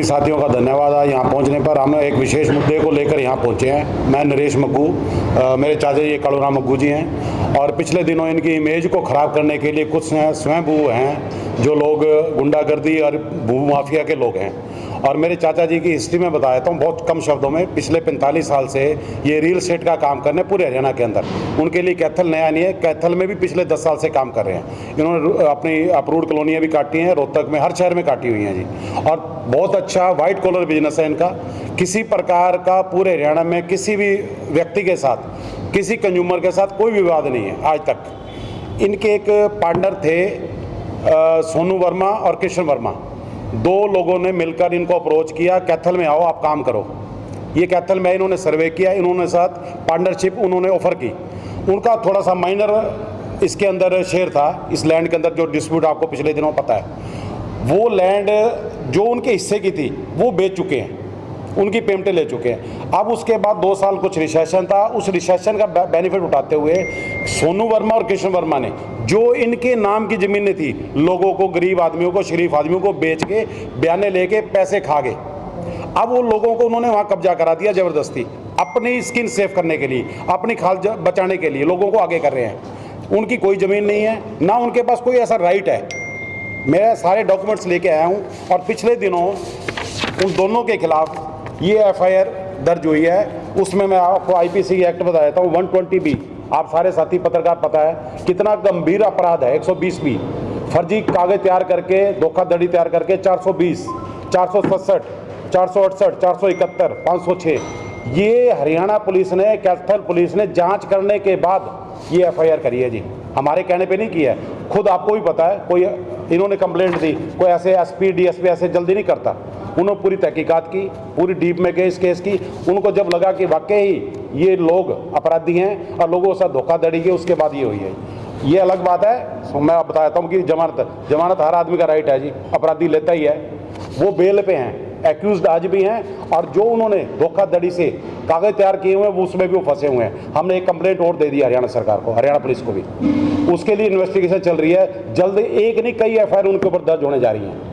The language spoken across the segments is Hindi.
साथियों का धन्यवाद। आज यहाँ पहुँचने पर हम एक विशेष मुद्दे को लेकर यहाँ पहुँचे हैं। मैं नरेश मग्गू, मेरे चाचा जी कालूराम मग्गू जी हैं, और पिछले दिनों इनकी इमेज को ख़राब करने के लिए कुछ स्वयंभू हैं जो लोग गुंडागर्दी और भू माफिया के लोग हैं। और मेरे चाचा जी की हिस्ट्री में बताता हूँ बहुत कम शब्दों में। पिछले 45 साल से ये रियल एस्टेट का काम कर रहे हैं पूरे हरियाणा के अंदर। उनके लिए कैथल नया नहीं है, कैथल में भी पिछले 10 साल से काम कर रहे हैं। इन्होंने अपनी अप्रूव्ड कॉलोनियाँ भी काटी हैं, रोहतक में हर शहर में काटी हुई हैं जी। और बहुत अच्छा वाइट कॉलर बिजनेस है इनका। किसी प्रकार का पूरे हरियाणा में किसी भी व्यक्ति के साथ, किसी कंज्यूमर के साथ कोई विवाद नहीं है आज तक। इनके एक पार्टनर थे सोनू वर्मा और कृष्ण वर्मा, दो लोगों ने मिलकर इनको अप्रोच किया, कैथल में आओ आप काम करो। ये कैथल में इन्होंने सर्वे किया, इन्होंने साथ पार्टनरशिप उन्होंने ऑफर की। उनका थोड़ा सा माइनर इसके अंदर शेयर था, इस लैंड के अंदर जो डिस्प्यूट आपको पिछले दिनों पता है। वो लैंड जो उनके हिस्से की थी वो बेच चुके हैं, उनकी पेमेंटें ले चुके हैं। अब उसके बाद 2 साल कुछ रिसेशन था, उस रिसेशन का बेनिफिट उठाते हुए सोनू वर्मा और कृष्ण वर्मा ने जो इनके नाम की ज़मीनें थी, लोगों को, गरीब आदमियों को, शरीफ आदमियों को बेच के बयाने लेके पैसे खा गए। अब वो लोगों को उन्होंने वहाँ कब्जा करा दिया ज़बरदस्ती, अपनी स्किन सेव करने के लिए, अपनी खाल बचाने के लिए लोगों को आगे कर रहे हैं। उनकी कोई ज़मीन नहीं है, ना उनके पास कोई ऐसा राइट है। मैं सारे डॉक्यूमेंट्स लेके आया हूँ, और पिछले दिनों उन दोनों के खिलाफ ये FIR दर्ज हुई है। उसमें मैं आपको IPC एक्ट बता देता हूँ, 120B। आप सारे साथी पत्रकार पता है कितना गंभीर अपराध है। 120B फर्जी कागज तैयार करके, धोखाधड़ी तैयार करके 420, 467, 468, 471, 506। ये हरियाणा पुलिस ने, कैथल पुलिस ने जांच करने के बाद ये FIR करी है जी, हमारे कहने पे नहीं किया है। खुद आपको भी पता है, कोई इन्होंने कंप्लेंट दी, कोई ऐसे SP DSP ऐसे जल्दी नहीं करता। उन्होंने पूरी तहकीकात की, पूरी डीप में गए इस केस की। उनको जब लगा कि वाकई ये लोग अपराधी हैं और लोगों के साथ धोखाधड़ी की, उसके बाद ये हुई है। ये अलग बात है। मैं बताता हूँ कि जमानत हर आदमी का राइट है जी, अपराधी लेता ही है। वो बेल पे हैं, एक्यूज्ड आज भी हैं, और जो उन्होंने धोखाधड़ी से कागज तैयार किए हुए हैं वो उसमें भी वो फंसे हुए हैं। हमने एक कंप्लेंट और दे दी हरियाणा सरकार को, हरियाणा पुलिस को भी। उसके लिए इन्वेस्टिगेशन चल रही है। जल्द एक नहीं कई FIR उनके ऊपर दर्ज होने जा रही हैं।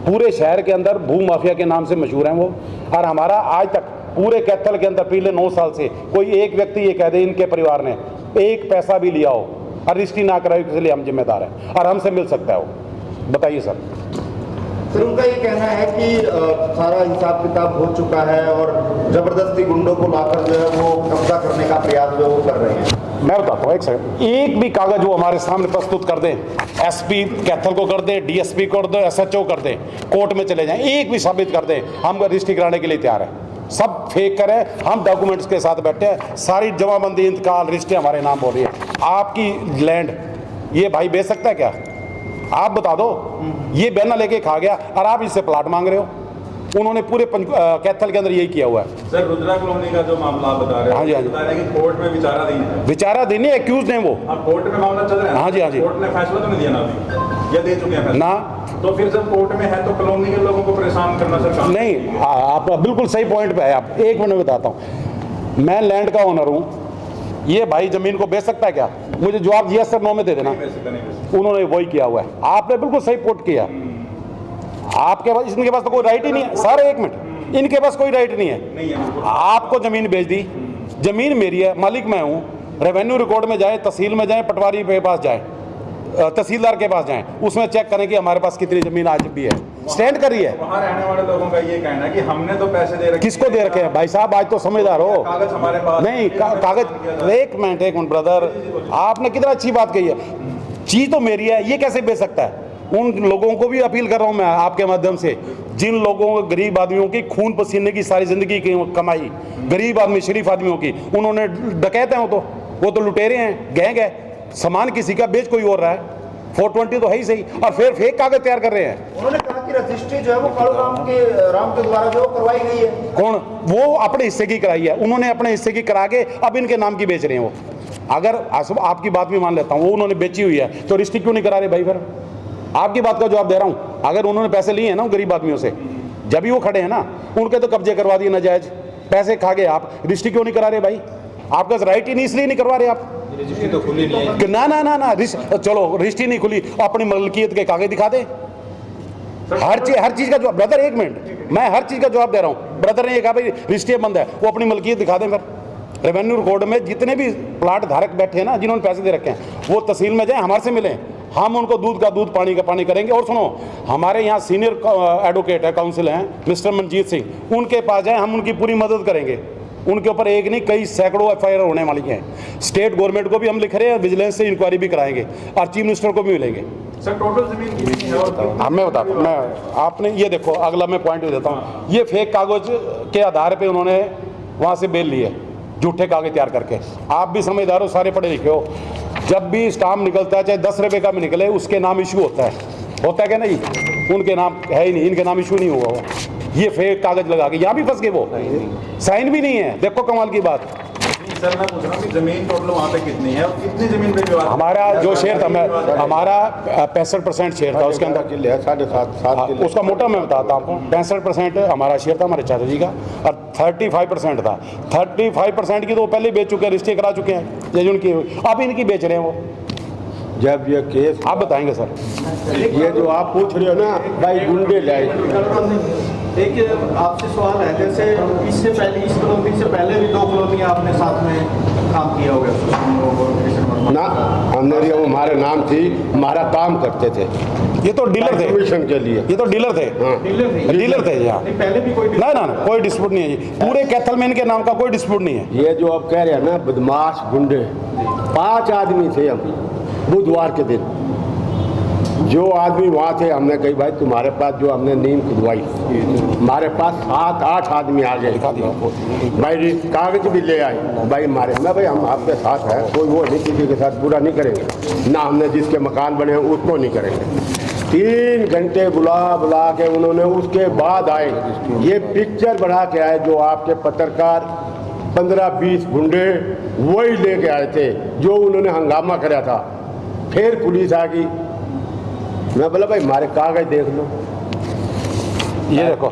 पूरे शहर के अंदर भू माफिया के नाम से मशहूर हैं वो। और हमारा आज तक पूरे कैथल के अंदर पिछले 9 साल से कोई एक व्यक्ति ये कह दे इनके परिवार ने एक पैसा भी लिया हो और रजिस्ट्री ना कराई, इसलिए हम जिम्मेदार हैं और हमसे मिल सकता है वो। बताइए सर। सर, उनका ये कहना है कि सारा हिसाब किताब हो चुका है और जबरदस्ती गुंडों को लाकर जो है वो कब्जा करने का प्रयास जो वो कर रहे हैं। मैं बताता हूँ, एक सेकंड। एक भी कागज वो हमारे सामने प्रस्तुत कर दें, SP कैथल को कर दें, DSP को कर दें, SHO कर दें, कोर्ट में चले जाएं, एक भी साबित कर दें, हम रजिस्ट्री कराने के लिए तैयार हैं। सब फेक करें, हम डॉक्यूमेंट्स के साथ बैठे हैं। सारी जमाबंदी, इंतकाल, रजिस्ट्री हमारे नाम हो रही है। आपकी लैंड ये भाई बेच सकता है क्या? आप बता दो। ये बयाना लेके खा गया और आप इससे प्लाट मांग रहे हो। उन्होंने पूरे कैथल के अंदर यही किया हुआ है। सर, रुद्रा कॉलोनी का जो मामला आप बता रहे हैं, हाँ जी, हाँ जी, बता रहे हैं कि कोर्ट में विचाराधीन है। विचाराधीन है, एक्यूज हैं वो। अब कोर्ट में मामला चल रहा है। हाँ जी, हाँ जी। कोर्ट ने फैसला तो नहीं दिया ना अभी, या दे चुके हैं फैसला? ना। तो फिर जब कोर्ट में है तो कॉलोनी के लोगों को परेशान करना सर नहीं। आप बिल्कुल सही पॉइंट पे है। आप एक मिनट बताता हूँ। मैं लैंड का ओनर हूँ, ये भाई जमीन को बेच सकता है क्या? मुझे जवाब yes sir no में दे देना। उन्होंने वही किया हुआ है। आपने बिल्कुल सही पुट किया। आपके पास, इनके पास तो कोई राइट ही नहीं है सर। एक मिनट, इनके पास कोई राइट नहीं है। आपको जमीन बेच दी, जमीन मेरी है, मालिक मैं हूँ। रेवेन्यू रिकॉर्ड में जाए, तहसील में जाए, पटवारी के पास जाए, तहसीलदार के पास जाएं, उसमें चेक करें कि हमारे पास कितनी जमीन आज भी है, स्टैंड करी है। वहाँ रहने वाले लोगों का ये कहना है कि हमने तो पैसे दे रखे। किसको दे रखे हैं भाई साहब? आज तो समझदार हो। कागज हमारे पास नहीं, कागज। एक मिनट ब्रदर, आपने कितना अच्छी बात कही है। चीज तो मेरी है, ये कैसे बेच सकता है? उन लोगों को भी अपील कर रहा हूं मैं आपके माध्यम से, जिन लोगों, गरीब आदमियों की खून पसीने की सारी जिंदगी की कमाई, गरीब आदमी, शरीफ आदमियों की, उन्होंने डकैत हैं वो तो लुटेरे हैं, गैंग है। सामान किसी का बेच कोई और रहा है। 420 तो है ही सही, और फिर फेक कागज तैयार कर रहे हैं। उन्होंने कहा कि रजिस्ट्री जो है वो कालूराम के द्वारा जो करवाई गई है। कौन? वो अपने हिस्से की कराई है, उन्होंने अपने हिस्से की करा के अब इनके नाम की बेच रहे हैं वो। अगर आपकी बात भी मान लेता हूँ, वो उन्होंने बेची हुई है, तो रजिस्ट्री क्यों नहीं करा रहे भाई? फिर आपकी बात का जवाब दे रहा हूँ। अगर उन्होंने पैसे लिए हैं ना गरीब आदमियों से, जब भी वो खड़े हैं ना, उनके तो कब्जे करवा दिए नाजायज, पैसे खा गए आप, रजिस्ट्री क्यों नहीं करा रहे भाई? आपका राइट ही नहीं, इसलिए नहीं करवा रहे आप। रजिस्ट्री तो खुली नहीं है। ना, चलो रजिस्ट्री नहीं खुली, अपनी मलकियत के कागज दिखा दे। हर चीज़ का जवाब ब्रदर, एक मिनट, मैं हर चीज़ का जवाब दे रहा हूँ। ब्रदर ने ये कहा भाई रजिस्ट्री बंद है, वो अपनी मलकियत दिखा दें। फिर रेवेन्यू रिकॉर्ड में जितने भी प्लाट धारक बैठे हैं ना, जिन्होंने पैसे दे रखे हैं, वो तहसील में जाएं, हमारे से मिलें, हम उनको दूध का दूध, पानी का पानी करेंगे। और सुनो, हमारे यहाँ सीनियर एडवोकेट है, काउंसिल हैं, मिस्टर मनजीत सिंह, उनके पास जाएं, हम उनकी पूरी मदद करेंगे। उनके ऊपर एक नहीं कई सैकड़ों FIR होने वाली हैं। स्टेट गवर्नमेंट को भी हम लिख रहे हैं, विजिलेंस से इंक्वायरी भी कराएंगे और चीफ मिनिस्टर को भी मिलेंगे। सर टोटल जमीन कितनी है? और मैं बताता हूँ, मैं आपने ये देखो, अगला मैं पॉइंट भी देता हूँ। ये फेक कागज के आधार पे उन्होंने वहाँ से बेल लिए, झूठे कागज तैयार करके। आप भी समझदार हो, सारे पढ़े लिखे हो, जब भी स्टाम्प निकलता है चाहे 10 रुपये का भी निकले, उसके नाम इशू होता है क्या नहीं? उनके नाम है ही नहीं, इनके नाम इशू नहीं हुआ वो। ये फेक कागज लगा के यहाँ भी फंस गए, वो साइन भी नहीं है। देखो कमाल की बात। सर मैं पूछ रहा हूँ कि जमीन टोटल वहाँ पे कितनी है और कितनी जमीन पे विवाद? हमारा जो शेयर था, मैं हमारा 65% शेयर था, उसके अंदर किले है, 7.5 किले। उसका मोटा मैं बताता हूँ आपको, 65% हमारा शेयर था हमारे चाचा जी का, और 35% था। 35% की तो वो पहले बेच चुके हैं, रजिस्ट्री करा चुके हैं, ये उनकी, अब इनकी बेच रहे हैं वो। जब ये केस, आप बताएंगे सर। ये जो आप पूछ रहे हो ना भाई, गुंडे लाए। एक आपसे सवाल है, जैसे इससे पहले, इस कॉलोनी से पहले भी 2 कॉलोनी आपने साथ में काम किया होगा ना? हमने हमारे नाम थी, हमारा काम करते थे, ये तो डीलर थे, कमीशन के लिए। ये तो डीलर थे, हाँ। डीलर थे यहाँ। पहले भी कोई ना कोई डिस्प्यूट नहीं है जी, पूरे कैथलमैन के नाम का कोई डिस्प्यूट नहीं है। ये जो आप कह रहे हैं ना, बदमाश गुंडे, 5 आदमी थे हम बुधवार के दिन। जो आदमी वहाँ थे, हमने कही भाई तुम्हारे पास जो हमने नींद खुदवाई, हमारे पास 7-8 आदमी आ गए भाई, कागज भी ले आए भाई हमारे। मैं भाई हम आपके साथ हैं, कोई वो नहीं, किसी के साथ बुरा नहीं करेंगे ना, हमने जिसके मकान बने हैं उसको नहीं करेंगे। 3 घंटे बुला के उन्होंने, उसके बाद आए, ये पिक्चर बना के आए जो आपके पत्रकार 15-20 गुंडे वही लेके आए थे जो उन्होंने हंगामा कराया था। फिर पुलिस आ गई, मैं बोला भाई हमारे कागज देख लो। ये देखो,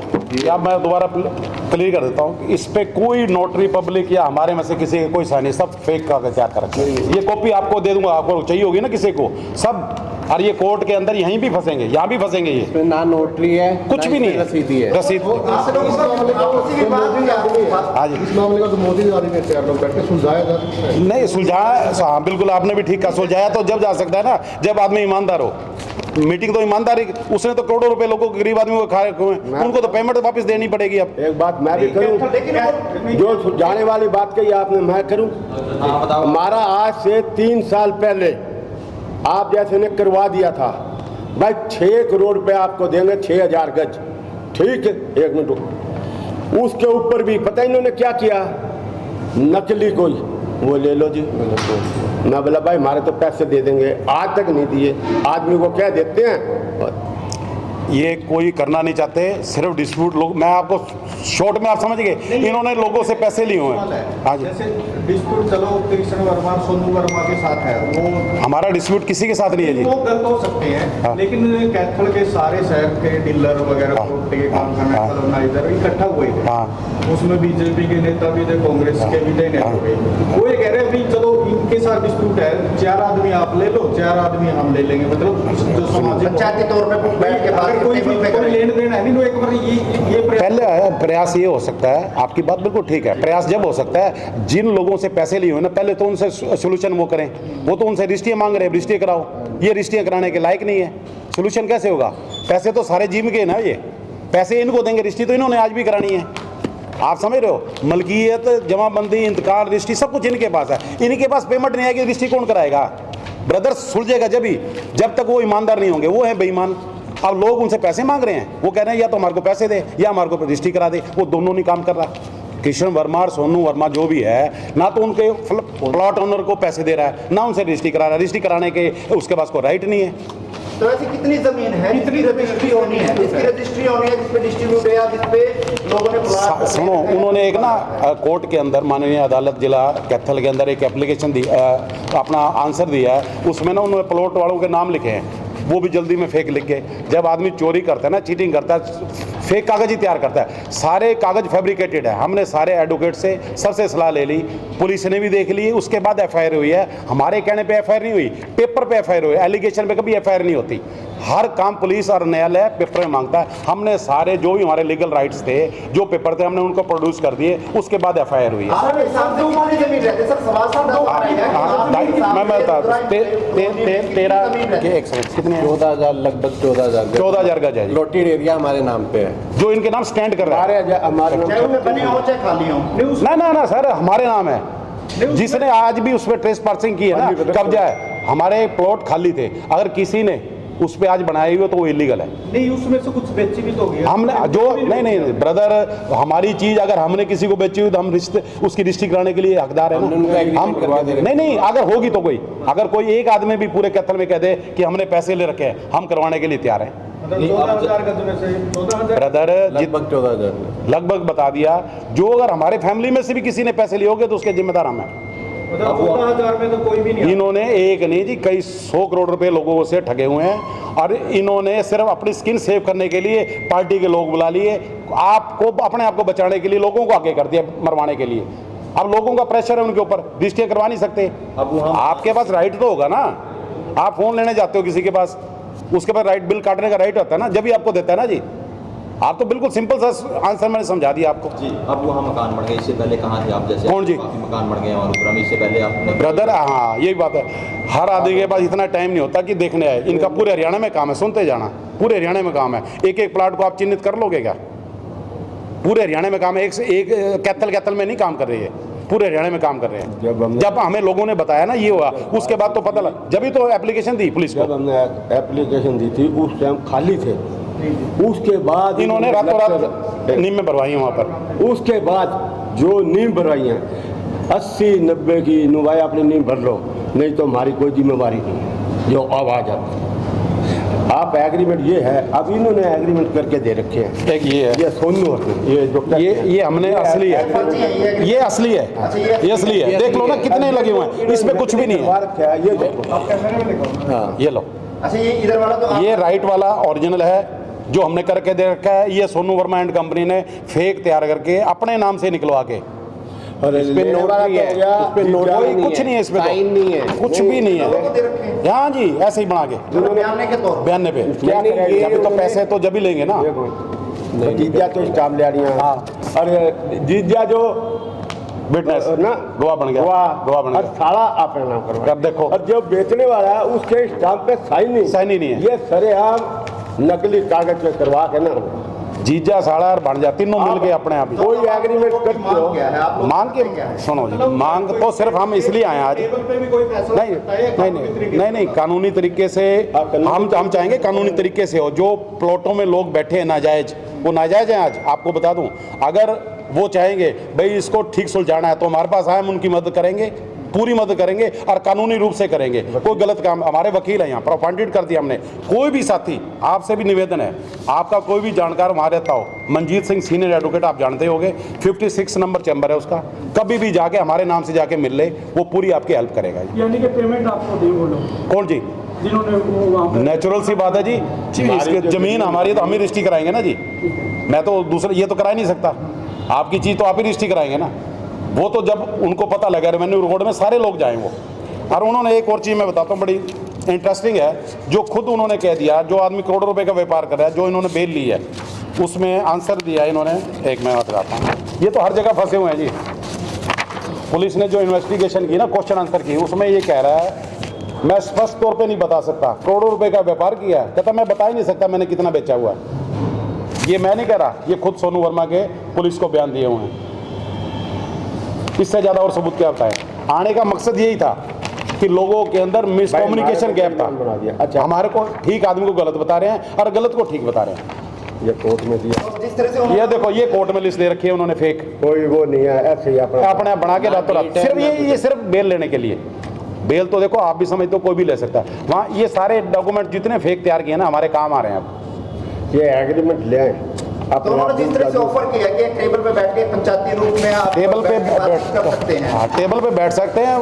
अब मैं दोबारा क्लियर कर देता हूँ, इस पे कोई नोटरी पब्लिक या हमारे में से किसी के कोई साइन नहीं, सब फेक कागज तैयार कर रखे हैं। ये कॉपी आपको दे दूंगा, आपको चाहिए होगी ना किसी को, सब। और ये कोर्ट के अंदर यहीं भी फंसेंगे, यहाँ भी फंसेंगे। ये ना नोटरी है, कुछ भी नहीं है, रसीदी है, रसीद। हाँ जी, इस मामले का तो मोदी आदमी ने 4 लोग बैठ के सुलझाया जा सकता है। नहीं सुलझाया, हाँ बिल्कुल आपने भी ठीक कहा, सुलझाया तो जब जा सकता है ना, जब आदमी ईमानदार हो। मीटिंग तो ईमानदारी, उसने तो करोड़ों रुपए लोगों को, गरीब आदमी को खाए हुए, उनको तो पेमेंट वापस देनी पड़ेगी। अब एक बात मैं भी करूं, जो सुलझाने वाली बात कही आपने, मैं करूं। हमारा आज से 3 साल पहले आप जैसे ने करवा दिया था भाई, 6 करोड़ रुपए आपको देंगे, 6000 गज, ठीक है? 1 मिनट, उसके ऊपर भी पता इन्होंने क्या किया, नकली कोई वो ले लो जी। मैं बोला भाई हमारे तो पैसे दे देंगे, आज तक नहीं दिए। आदमी को क्या देते हैं, ये कोई करना नहीं चाहते, सिर्फ डिस्प्यूट लोग। मैं आपको शॉर्ट में, आप समझ गए, इन्होंने लोगों से पैसे लिए हुए हैं। हाँ जी, जैसे डिस्प्यूट, चलो कृष्ण वर्मा, सोनू वर्मा के साथ है, वो हमारा डिस्प्यूट किसी के साथ नहीं है जी। वो गलत हो सकते हैं, हाँ। लेकिन कैथल के सारे शहर के डीलर वगैरह के काम करने ऑर्गेनाइजर इकट्ठा हुए थे। हाँ। उसमें बीजेपी के नेता भी थे, कांग्रेस के भी थे, नेता भी। वो ये कह रहे हैं भी चलो इनके साथ डिस्प्यूट है, 4 आदमी आप ले लो, 4 आदमी हम ले लेंगे, मतलब जो सामाजिक पंचायती तौर पे बैठ के बात कोई लेन देन है नहीं, एक बार ये पहले प्रयास ये हो सकता है, आपकी बात बिल्कुल ठीक है, प्रयास जब हो सकता है जिन लोगों से पैसे लिए हुए ना, पहले तो उनसे सोल्यूशन वो करें। वो तो उनसे रजिस्ट्रियाँ मांग रहे हैं, रजिस्ट्री कराओ, ये रजिस्ट्रियाँ कराने के लायक नहीं है, सोल्यूशन कैसे होगा? पैसे तो सारे जिम के ना, ये पैसे इनको देंगे, रजिस्ट्री तो इन्होंने आज भी करानी है। आप समझ रहे हो, मलकियत, जमाबंदी, इंतकाल, रजिस्ट्री सब कुछ इनके पास है। इनके पास पेमेंट नहीं आएगी, रजिस्ट्री कौन कराएगा? ब्रदर सुलझेगा जब तक वो ईमानदार नहीं होंगे, वो है बेईमान। अब लोग उनसे पैसे मांग रहे हैं, वो कह रहे हैं या तो हमारे को पैसे दे या हमारे को रजिस्ट्री करा दे, वो दोनों नहीं काम कर रहा। कृष्ण वर्मा और सोनू वर्मा जो भी है, ना तो उनके प्लॉट ओनर को पैसे दे रहा है, ना उनसे रजिस्ट्री करा रहा है, रजिस्ट्री कराने के उसके पास कोई राइट नहीं है। तो ऐसी कितनी जमीन है, कितनी रजिस्ट्री होनी है, जिसकी रजिस्ट्री होनी है, जिसपे डिस्ट्रीब्यूट है या जिसपे लोगों ने प्लॉट। सुनो, उन्होंने एक ना कोर्ट के अंदर, माननीय अदालत जिला कैथल के अंदर एक एप्लीकेशन दी, अपना आंसर दिया है, उसमें ना उन्होंने प्लॉट वालों के नाम लिखे हैं, वो भी जल्दी में फेक लिख के। जब आदमी चोरी करता है ना, चीटिंग करता है, फेक कागज ही तैयार करता है, सारे कागज फैब्रिकेटेड है। हमने सारे एडवोकेट से सबसे सलाह ले ली, पुलिस ने भी देख ली, उसके बाद एफआईआर हुई है। हमारे कहने पे एफआईआर नहीं हुई, पेपर पे एफआईआर हुई, एलिगेशन पे कभी एफआईआर नहीं होती। हर काम पुलिस और न्यायालय पेपर में मांगता है। हमने सारे जो भी हमारे लीगल राइट्स थे, जो पेपर थे, हमने उनको प्रोड्यूस कर दिए, उसके बाद एफआईआर हुई है। मैं बता कितने 14,000 लगभग 14,000 14,000 गज है जी, प्लॉटेड एरिया हमारे नाम पे है। जो इनके नाम स्टैंड कर रहा है। बने हो चाहे खाली हो। ना सर, हमारे नाम है। जिसने आज भी उसमें ट्रेस पार्सिंग की है ना, कब्जा है। हमारे प्लॉट खाली थे, अगर किसी ने उस पे आज बनाई हुई तो वो इलीगल है। नहीं, उसमें से कुछ बेची भी तो गई हमने जो नहीं ब्रदर, हमारी चीज अगर हमने किसी को बेची हुई तो हम रिश्ते उसकी रजिस्ट्री कराने के लिए हकदार है ना। हम नहीं, अगर होगी तो कोई, अगर कोई एक आदमी भी पूरे कैथल में कह दे कि हमने पैसे ले रखे हैं, हम करवाने के लिए तैयार हैं। 14,000 गज में से 14,000 ब्रदर लगभग 14,000 लगभग बता दिया। जो अगर हमारे फैमिली में से भी किसी ने पैसे लिए होंगे तो उसके जिम्मेदार हम हैं। 14,000 में तो कोई भी नहीं। इन्होंने एक नहीं जी, कई 100 करोड़ रुपए लोगों से ठगे हुए हैं, और इन्होंने सिर्फ अपनी स्किन सेव करने के लिए पार्टी के लोग बुला लिए, आपको अपने आप को बचाने के लिए लोगों को आगे कर दिया, मरवाने के लिए। अब लोगों का प्रेशर है उनके ऊपर, रजिस्ट्री करवा नहीं सकते। अब आपके पास राइट तो होगा ना, आप फोन लेने जाते हो किसी के पास, उसके पास राइट, बिल काटने का राइट होता है ना, जब भी आपको देता है ना जी। आप तो बिल्कुल सिंपल सा आंसर मैंने समझा दिया आपको जी। अब वहाँ मकान बन गए, इससे पहले कहाँ थे आप? जैसे कौन जी? काफी मकान बन गए हैं और में, इससे पहले आपने ब्रदर, हाँ यही बात है। हर आदमी के पास इतना टाइम नहीं होता कि देखने आए। इनका पूरे हरियाणा में काम है, सुनते जाना, पूरे हरियाणा में काम है। एक एक प्लाट को आप चिन्हित कर लोगे क्या? पूरे हरियाणा में काम है, एक से एक कैथल में नहीं काम कर रही है, पूरे हरियाणा में काम कर रहे हैं। जब हमें लोगों ने बताया ना ये हुआ, उसके बाद तो पता लगा, जब ही तो एप्लीकेशन दी पुलिस को। जब हमने एप्लीकेशन दी थी उस टाइम खाली थे, उसके बाद इन्होंने रातों रात नींव में भरवाई वहाँ पर। उसके बाद जो नींव भरवाई है 80-90 की नुवाई अपनी नींव भर लो, नहीं तो हमारी कोई जिम्मेवारी नहीं है। जो आवाज आप एग्रीमेंट ये है, अब इन्होंने एग्रीमेंट करके दे रखे हैं। एक ये है, ये सोनू ये जो ये हमने असली है, ये असली है, ये असली है। देख लो ना कितने लगे हुए हैं, इसमें कुछ भी नहीं है। ये देखो, हाँ ये लो, अच्छा ये इधर वाला तो ये राइट वाला ओरिजिनल है जो हमने करके दे रखा है। ये सोनू वर्मा एंड कंपनी ने फेक तैयार करके अपने नाम से निकलवा के, और इस पे नोटरी है, इस पे नोटरी नहीं कुछ नहीं है, इसमें साइन नहीं है, कुछ भी नहीं है। हाँ जी, ऐसे ही बना के बयाने के तौर बयाने पे। क्या करेंगे? अभी तो पैसे तो जब ही लेंगे ना। जीजा तो स्टाम ले रही हैं। हाँ। और जीजा जो विटनेस ना गवाह बन गया, गवाह बन और गया। सारा अपना नाम करवा। अब देखो, और जो बेचने वाला है उसके स्टाम्प पे साइन साइन ही नहीं है। ये सरेआम नकली कागज पे करवा के ना जीजा साड़ा और भांजा तीनों मिल के अपने आप ही कोई एग्रीमेंट करते हो। क्या है आप लोग मांग के सुनो जी, मांग तो सिर्फ हम इसलिए आए आज। टेबल पे भी कोई फैसला नहीं होता है, नहीं नहीं, कानूनी तरीके से हम चाहेंगे, कानूनी तरीके से हो। जो प्लॉटों में लोग बैठे हैं नाजायज, वो नाजायज हैं। आज आपको बता दूं, अगर वो चाहेंगे भाई इसको ठीक सुलझाना है तो हमारे पास आए, हम उनकी मदद करेंगे, पूरी मदद करेंगे और कानूनी रूप से करेंगे। कोई गलत काम, हमारे वकील हैं यहाँ पर, अपॉइंटेड कर दिया हमने। कोई भी साथी, आपसे भी निवेदन है, आपका कोई भी जानकार वहाँ रहता हो, मंजीत सिंह सीनियर एडवोकेट आप जानते होंगे, 56 नंबर चैम्बर है उसका, कभी भी जाके हमारे नाम से जाके मिल ले, वो पूरी आपकी हेल्प करेगा। यानी कि पेमेंट आपको दे वो लोग कौन जी? जिन्होंने वो वहाँ पे नेचुरल सी बात है जी, इसकी जमीन हमारी है तो हम ही रजिस्ट्री कराएंगे ना जी। मैं तो दूसरे ये तो करा ही नहीं सकता, आपकी चीज़ तो आप ही रजिस्ट्री कराएंगे ना। वो तो जब उनको पता लगा, रेवेन्यू रिकॉर्ड में सारे लोग जाएं वो। और उन्होंने एक और चीज़ मैं बताता हूँ, बड़ी इंटरेस्टिंग है, जो खुद उन्होंने कह दिया, जो आदमी करोड़ों रुपए का व्यापार कर रहा है, जो इन्होंने बेल ली है, उसमें आंसर दिया इन्होंने। एक मैं बताता हूँ, ये तो हर जगह फंसे हुए हैं जी। पुलिस ने जो इन्वेस्टिगेशन की ना, क्वेश्चन आंसर की, उसमें ये कह रहा है मैं स्पष्ट तौर पे नहीं बता सकता, करोड़ों रुपए का व्यापार किया है। कहता मैं बता ही नहीं सकता मैंने कितना बेचा हुआ है। ये मैं नहीं कह रहा, ये खुद सोनू वर्मा के पुलिस को बयान दिए हुए हैं। इससे ज़्यादा और सबूत क्या बताएं? आने का मकसद यही था कि लोगों के अंदर मिसकम्युनिकेशन गैप था। बना दिया। अच्छा, हमारे को ठीक आदमी को गलत बता रहे हैं और गलत को ठीक बता रहे हैं। ये कोर्ट में दिया, जिस तरह से ये देखो, ये कोर्ट में लिस्ट दे रखी है उन्होंने फेक, कोई वो नहीं है, ऐसे ही अपना अपने आप बना के रातों रात, सिर्फ ये सिर्फ बेल लेने के लिए। बेल तो देखो आप भी समझते हो, कोई भी ले सकता है। वहाँ ये सारे डॉक्यूमेंट जितने फेक तैयार किए ना, हमारे काम आ रहे हैं अब। ये एग्रीमेंट ले आए। तो उन्होंने जिस तरह से ऑफर किया कि टेबल पे बैठ के पंचायती रूप में आप टेबल पे बात कर सकते हैं। हाँ, टेबल पे बैठ सकते हैं,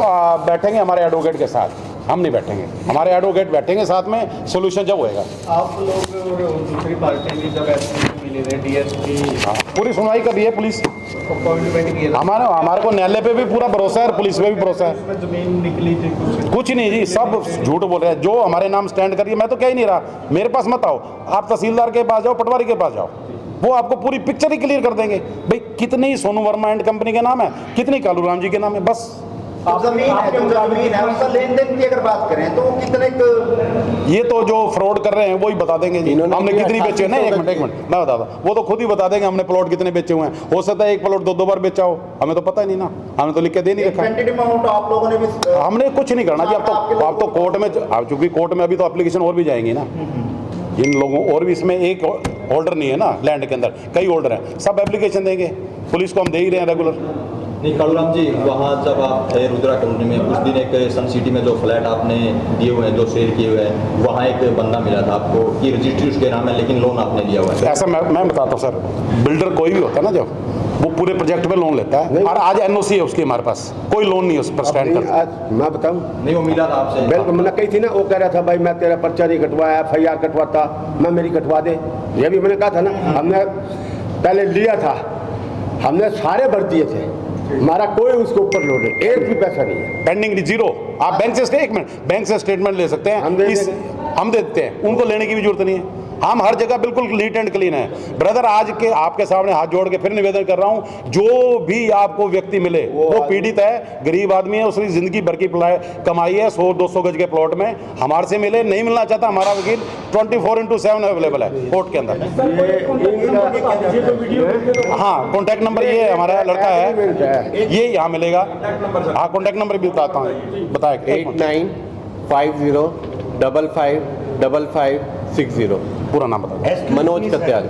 बैठेंगे हमारे एडवोकेट के साथ, हम नहीं बैठेंगे, हमारे एडवोकेट बैठेंगे साथ में, सोल्यूशन जब होएगा। आप लोग और दूसरी पार्टी भी जब ऐसे मिली मिले थे डीएसपी हाँ, पूरी सुनवाई कर रही है पुलिस। अपॉइंटमेंट किया था हमारे को न्यायालय पे भी पूरा भरोसा है और पुलिस पे भी भरोसा है। उसमें जमीन निकली थी कुछ नहीं जी, सब झूठ बोल रहे हैं। जो हमारे नाम स्टैंड करिए, मैं तो कह ही नहीं रहा, मेरे पास मत आओ, आप तहसीलदार के पास जाओ, पटवारी के पास जाओ, वो आपको पूरी पिक्चर ही क्लियर कर देंगे। भाई कितनी सोनू वर्मा एंड कंपनी के नाम है, कितनी कालूराम जी के नाम है, बस। जो जमीन है, जो जमीन है उसका लेन देन की अगर बात करें तो वो कितने ये तो जो फ्रॉड कर रहे हैं वो ही बता देंगे जी, इन्होंने हमने भी कितनी बेचे। नहीं, एक मिनट मैं बताता हूँ, वो तो खुद ही बता देंगे हमने प्लॉट कितने बेचे हुए हैं। हो सकता है एक प्लॉट दो बार बेचा हो, हमें तो पता ही नहीं ना, हमें तो लिख के दे नहीं रखा। क्वांटिटी अमाउंट आप लोगों ने भी हमने कुछ नहीं करना जी। अब तो कोर्ट में, चूंकि कोर्ट में अभी तो एप्लीकेशन और भी जाएंगी ना इन लोगों, और भी इसमें एक होल्डर नहीं है ना लैंड के अंदर, कई होल्डर हैं, सब एप्लीकेशन देंगे। पुलिस को हम दे ही रहे हैं रेगुलर। नहीं कालूराम जी, वहाँ जब आप थे रुद्रा कॉलोनी में उस दिन एक सन सिटी में जो फ्लैट आपने दिए हुए हैं, जो सेल किए हुए हैं, वहाँ एक बंदा मिला था आपको कि रजिस्ट्री उसके नाम है लेकिन लोन आपने लिया हुआ है। ऐसा मैं बताता हूँ सर, बिल्डर कोई भी होता है ना, जब वो पूरे प्रोजेक्ट पे लोन लेता है, और आज एनओसी है उसकी, हमारे पास कोई लोन नहीं है उस पर स्टैंड कर। आज मैं बताऊं, नहीं वो मिला था आपसे? बिल्कुल मैंने कही थी ना, वो कह रहा था भाई मैं तेरा पर्चा नहीं कटवाया, FIR कटवाता, मैं मेरी कटवा दे, ये भी मैंने कहा था ना। हमने पहले लिया था, हमने सारे भर दिए थे, हमारा कोई उसके ऊपर लोड नहीं, एक भी पैसा नहीं है, पेंडिंग जीरो। आप बैंक से एक मिनट, बैंक से स्टेटमेंट ले सकते हैं, हम दे देते हैं, उनको लेने की भी जरूरत नहीं है। हम हर जगह बिल्कुल नीट एंड क्लीन है ब्रदर। आज के आपके सामने हाथ जोड़ के फिर निवेदन कर रहा हूं, जो भी आपको व्यक्ति मिले वो पीड़ित है, गरीब आदमी है, उसकी जिंदगी भर की कमाई है, 100-200 गज के प्लॉट में, हमारे से मिले। नहीं मिलना चाहता, हमारा वकील 24/7 अवेलेबल है कोर्ट के अंदर। हाँ, कॉन्टैक्ट नंबर ये हमारा लड़का है, ये यहाँ मिलेगा। हाँ, कॉन्टैक्ट नंबर भी बताता हूँ, बताए 8950555560 पूरा नाम बता। मनोज कत्याल।